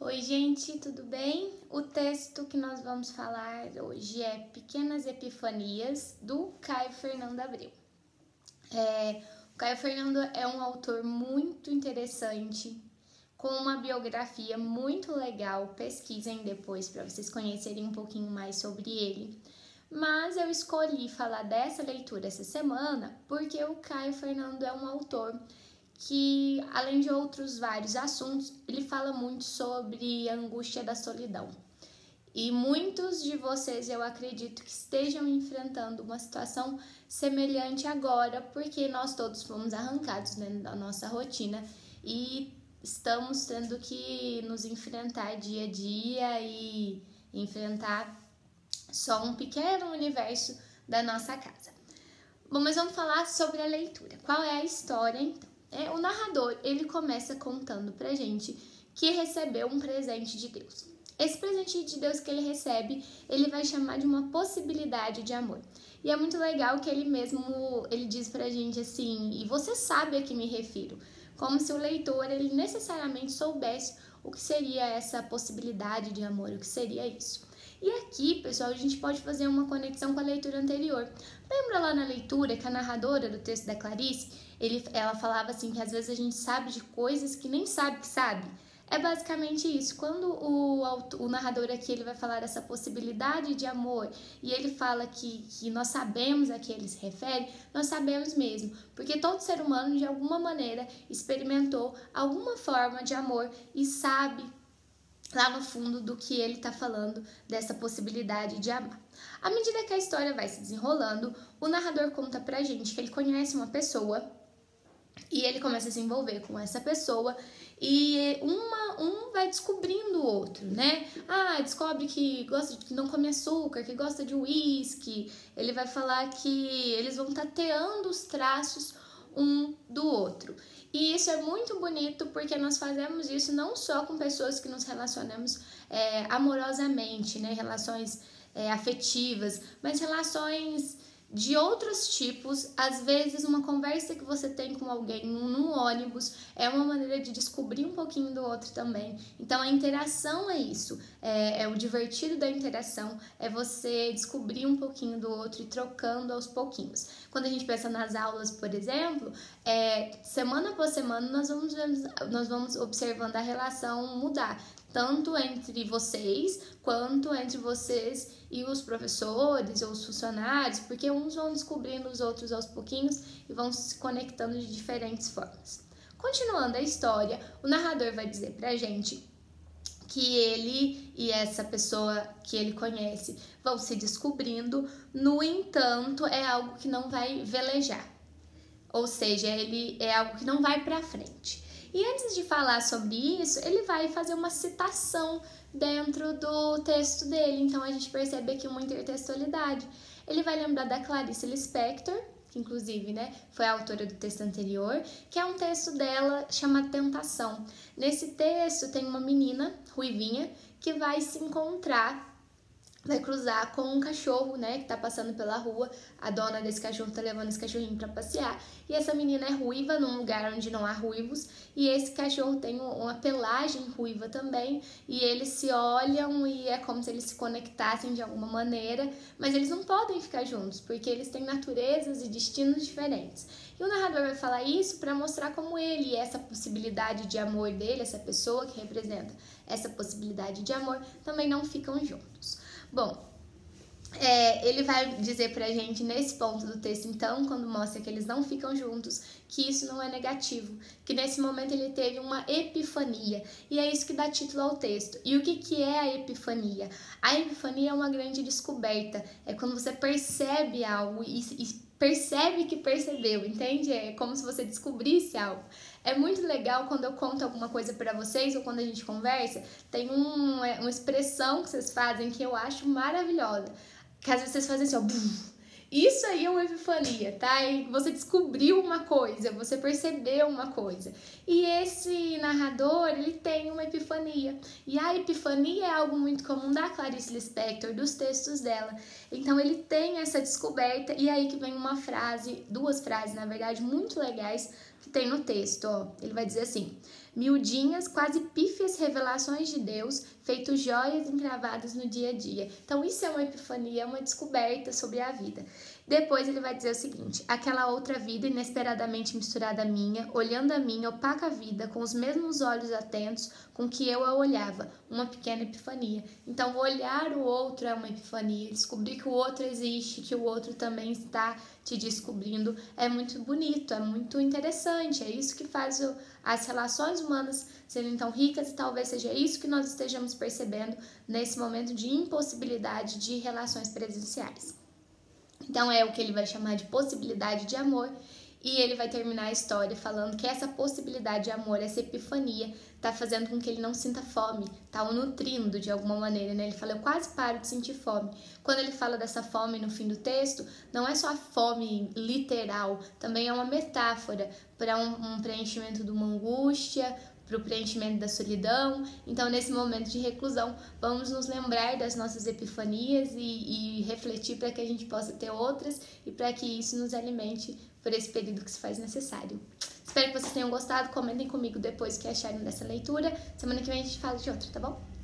Oi, gente, tudo bem? O texto que nós vamos falar hoje é Pequenas Epifanias, do Caio Fernando Abreu. O Caio Fernando é um autor muito interessante, com uma biografia muito legal. Pesquisem depois para vocês conhecerem um pouquinho mais sobre ele. Mas eu escolhi falar dessa leitura essa semana porque o Caio Fernando é um autor que, além de outros vários assuntos, ele fala muito sobre a angústia da solidão. E muitos de vocês, eu acredito, que estejam enfrentando uma situação semelhante agora, porque nós todos fomos arrancados, né, da nossa rotina e estamos tendo que nos enfrentar dia a dia e enfrentar só um pequeno universo da nossa casa. Bom, mas vamos falar sobre a leitura. Qual é a história, então? O narrador, ele começa contando pra gente que recebeu um presente de Deus. Esse presente de Deus que ele recebe, ele vai chamar de uma possibilidade de amor. E é muito legal que ele diz pra gente assim, e você sabe a que me refiro, como se o leitor, ele necessariamente soubesse o que seria essa possibilidade de amor, o que seria isso. E aqui, pessoal, a gente pode fazer uma conexão com a leitura anterior. Lembra lá na leitura que a narradora do texto da Clarice, ela falava assim que às vezes a gente sabe de coisas que nem sabe que sabe? É basicamente isso. Quando o narrador aqui ele vai falar dessa possibilidade de amor e ele fala que nós sabemos a que ele se refere, nós sabemos mesmo. Porque todo ser humano, de alguma maneira, experimentou alguma forma de amor e sabe lá no fundo do que ele está falando dessa possibilidade de amar. À medida que a história vai se desenrolando, o narrador conta pra gente que ele conhece uma pessoa e ele começa a se envolver com essa pessoa e um vai descobrindo o outro, né? Descobre que gosta que não come açúcar, que gosta de uísque. Ele vai falar que eles vão tateando os traços um do outro. E isso é muito bonito porque nós fazemos isso não só com pessoas que nos relacionamos amorosamente, né? Relações afetivas, mas relações de outros tipos. Às vezes uma conversa que você tem com alguém num ônibus é uma maneira de descobrir um pouquinho do outro também. Então a interação é isso, é o divertido da interação, é você descobrir um pouquinho do outro e trocando aos pouquinhos. Quando a gente pensa nas aulas, por exemplo, semana após semana nós vamos observando a relação mudar, tanto entre vocês, quanto entre vocês e os professores ou os funcionários, porque uns vão descobrindo os outros aos pouquinhos e vão se conectando de diferentes formas. Continuando a história, o narrador vai dizer pra gente que ele e essa pessoa que ele conhece vão se descobrindo, no entanto, é algo que não vai velejar, ou seja, ele é algo que não vai pra frente. E antes de falar sobre isso, ele vai fazer uma citação dentro do texto dele. Então a gente percebe aqui uma intertextualidade. Ele vai lembrar da Clarice Lispector, que inclusive, né, foi a autora do texto anterior, que é um texto dela chamado Tentação. Nesse texto tem uma menina ruivinha que vai se encontrar, vai cruzar com um cachorro, né, que tá passando pela rua. A dona desse cachorro tá levando esse cachorrinho pra passear. E essa menina é ruiva num lugar onde não há ruivos. E esse cachorro tem uma pelagem ruiva também. E eles se olham e é como se eles se conectassem de alguma maneira. Mas eles não podem ficar juntos, porque eles têm naturezas e destinos diferentes. E o narrador vai falar isso para mostrar como ele e essa possibilidade de amor dele, essa pessoa que representa essa possibilidade de amor, também não ficam juntos. Bom, ele vai dizer pra gente nesse ponto do texto, então, quando mostra que eles não ficam juntos, que isso não é negativo, que nesse momento ele teve uma epifania, e é isso que dá título ao texto. E o que é a epifania? A epifania é uma grande descoberta, é quando você percebe algo e percebe que percebeu, entende? É como se você descobrisse algo. É muito legal quando eu conto alguma coisa pra vocês ou quando a gente conversa, tem uma expressão que vocês fazem que eu acho maravilhosa, que às vezes vocês fazem assim, ó, buf. Isso aí é uma epifania, tá? E você descobriu uma coisa, você percebeu uma coisa. E esse narrador, ele tem uma epifania. E a epifania é algo muito comum da Clarice Lispector, dos textos dela. Então ele tem essa descoberta, e aí que vem uma frase, duas frases, na verdade, muito legais, que tem no texto, ó. Ele vai dizer assim: miudinhas, quase pífias revelações de Deus, feito joias encravadas no dia a dia. Então isso é uma epifania, é uma descoberta sobre a vida. Depois ele vai dizer o seguinte: aquela outra vida inesperadamente misturada à minha, olhando a minha opaca vida com os mesmos olhos atentos com que eu a olhava, uma pequena epifania. Então olhar o outro é uma epifania, descobrir que o outro existe, que o outro também está te descobrindo, é muito bonito, é muito interessante, é isso que faz as relações humanas serem tão ricas, e talvez seja isso que nós estejamos percebendo nesse momento de impossibilidade de relações presenciais. Então é o que ele vai chamar de possibilidade de amor, e ele vai terminar a história falando que essa possibilidade de amor, essa epifania, tá fazendo com que ele não sinta fome, tá o nutrindo de alguma maneira, né? Ele fala: eu quase paro de sentir fome. Quando ele fala dessa fome no fim do texto, não é só a fome literal, também é uma metáfora para um preenchimento de uma angústia, para o preenchimento da solidão. Então, nesse momento de reclusão, vamos nos lembrar das nossas epifanias e refletir para que a gente possa ter outras e para que isso nos alimente por esse período que se faz necessário. Espero que vocês tenham gostado. Comentem comigo depois o que acharam dessa leitura. Semana que vem a gente fala de outra, tá bom?